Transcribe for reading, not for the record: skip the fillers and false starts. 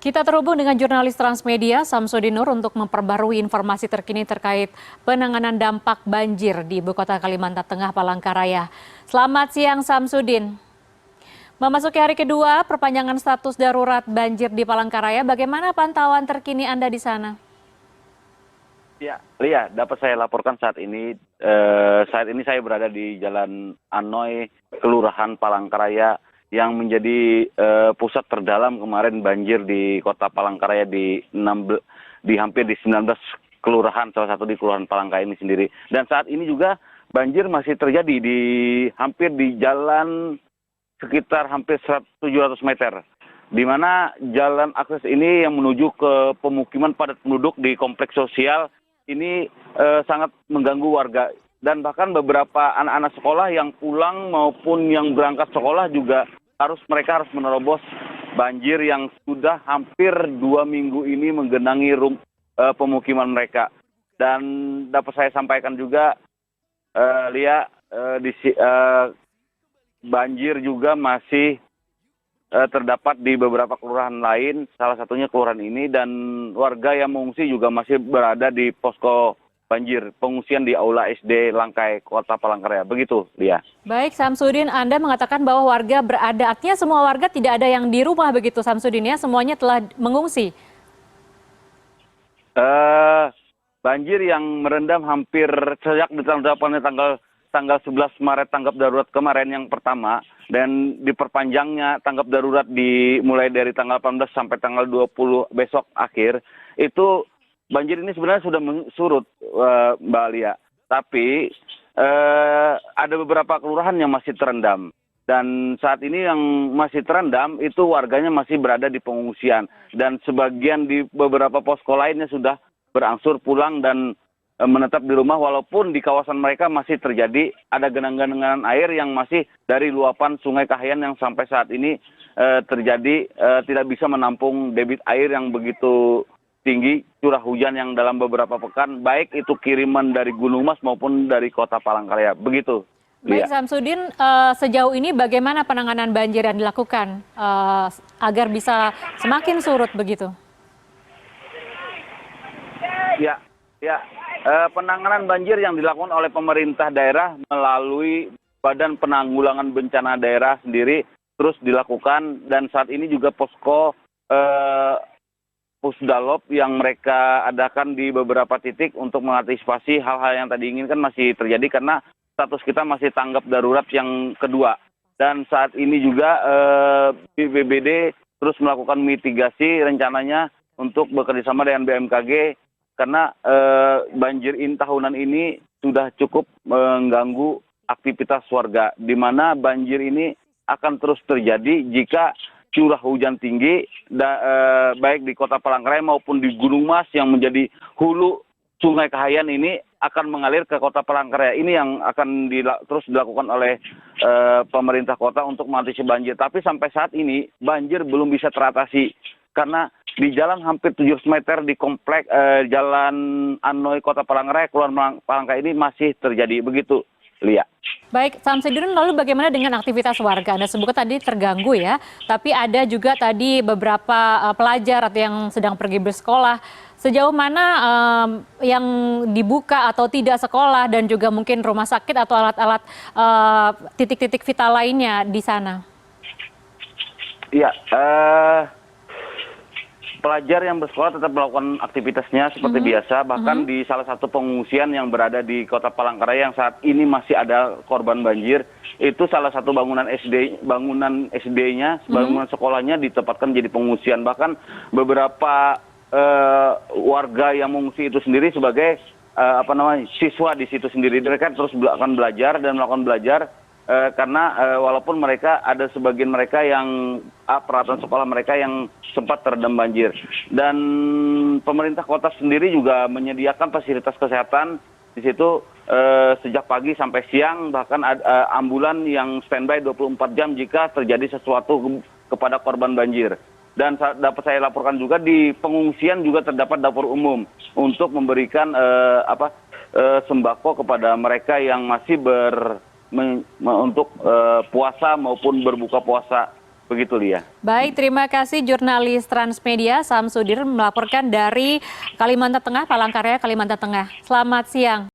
Kita terhubung dengan jurnalis Transmedia, Samsudin Nur, untuk memperbarui informasi terkini terkait penanganan dampak banjir di Ibu Kota Kalimantan Tengah, Palangkaraya. Selamat siang, Samsudin. Memasuki hari kedua perpanjangan status darurat banjir di Palangkaraya, bagaimana pantauan terkini Anda di sana? Ya, Lia, dapat saya laporkan saat ini. Saat ini saya berada di Jalan Anoy, Kelurahan Palangkaraya, yang menjadi pusat terdalam kemarin banjir di Kota Palangkaraya di hampir di 19 kelurahan, salah satu di Kelurahan Palangkaraya ini sendiri. Dan saat ini juga banjir masih terjadi di hampir di jalan sekitar hampir 700 meter. Di mana jalan akses ini yang menuju ke pemukiman padat penduduk di kompleks sosial ini sangat mengganggu warga. Dan bahkan beberapa anak-anak sekolah yang pulang maupun yang berangkat sekolah juga mereka harus menerobos banjir yang sudah hampir 2 minggu ini menggenangi pemukiman mereka. Dan dapat saya sampaikan juga, Lia, banjir juga masih terdapat di beberapa kelurahan lain, salah satunya kelurahan ini, dan warga yang mengungsi juga masih berada di posko banjir, pengungsian di Aula SD Langkai, Kota Palangkaraya. Begitu, Lia. Baik, Samsudin, Anda mengatakan bahwa warga berada, artinya semua warga tidak ada yang di rumah begitu, Samsudin, ya? Semuanya telah mengungsi? Banjir yang merendam hampir sejak ditetapkannya tanggal 11 Maret tanggap darurat kemarin yang pertama, dan diperpanjangnya tanggap darurat mulai dari tanggal 18 sampai tanggal 20 besok akhir, itu banjir ini sebenarnya sudah surut, Mbak Lia. Tapi ada beberapa kelurahan yang masih terendam. Dan saat ini yang masih terendam itu warganya masih berada di pengungsian. Dan sebagian di beberapa posko lainnya sudah berangsur pulang dan menetap di rumah, walaupun di kawasan mereka masih terjadi ada genangan-genangan air yang masih dari luapan Sungai Kahayan yang sampai saat ini terjadi tidak bisa menampung debit air yang begitu tinggi, curah hujan yang dalam beberapa pekan, baik itu kiriman dari Gunung Mas maupun dari Kota Palangkaraya. Begitu. Baik, Samsudin, sejauh ini bagaimana penanganan banjir yang dilakukan agar bisa semakin surut begitu? Ya. Penanganan banjir yang dilakukan oleh pemerintah daerah melalui Badan Penanggulangan Bencana Daerah sendiri terus dilakukan, dan saat ini juga posko Pusdalop yang mereka adakan di beberapa titik untuk mengantisipasi hal-hal yang tadi inginkan masih terjadi karena status kita masih tanggap darurat yang kedua. Dan saat ini juga BPBD terus melakukan mitigasi rencananya untuk bekerjasama dengan BMKG karena banjir tahunan ini sudah cukup mengganggu aktivitas warga, di mana banjir ini akan terus terjadi jika curah hujan tinggi, baik di Kota Palangkaraya maupun di Gunung Mas yang menjadi hulu Sungai Kahayan ini akan mengalir ke Kota Palangkaraya. Ini yang akan terus dilakukan oleh pemerintah kota untuk mengatasi banjir. Tapi sampai saat ini banjir belum bisa teratasi karena di jalan hampir 700 meter di komplek Jalan Anoy Kota Palangkaraya, Kelurahan Palangkaraya ini masih terjadi. Begitu, Lia. Baik, Samsudin, lalu bagaimana dengan aktivitas warga? Anda sebutkan tadi terganggu ya, tapi ada juga tadi beberapa pelajar atau yang sedang pergi bersekolah. Sejauh mana yang dibuka atau tidak sekolah dan juga mungkin rumah sakit atau alat-alat titik-titik vital lainnya di sana? Iya, pelajar yang bersekolah tetap melakukan aktivitasnya seperti biasa, bahkan di salah satu pengungsian yang berada di Kota Palangkaraya yang saat ini masih ada korban banjir, itu salah satu bangunan SD-nya, bangunan sekolahnya ditempatkan jadi pengungsian. Bahkan beberapa warga yang mengungsi itu sendiri sebagai siswa di situ sendiri, mereka terus akan belajar dan melakukan belajar. Karena walaupun mereka ada sebagian mereka yang peralatan sekolah mereka yang sempat terendam banjir, dan pemerintah kota sendiri juga menyediakan fasilitas kesehatan di situ sejak pagi sampai siang, bahkan ambulan yang standby 24 jam jika terjadi sesuatu kepada korban banjir. Dan dapat saya laporkan juga di pengungsian juga terdapat dapur umum untuk memberikan sembako kepada mereka yang masih untuk puasa maupun berbuka puasa Begitu, Lia. Baik, terima kasih jurnalis Transmedia Samsudin melaporkan dari Kalimantan Tengah, Palangkaraya, Kalimantan Tengah. Selamat siang.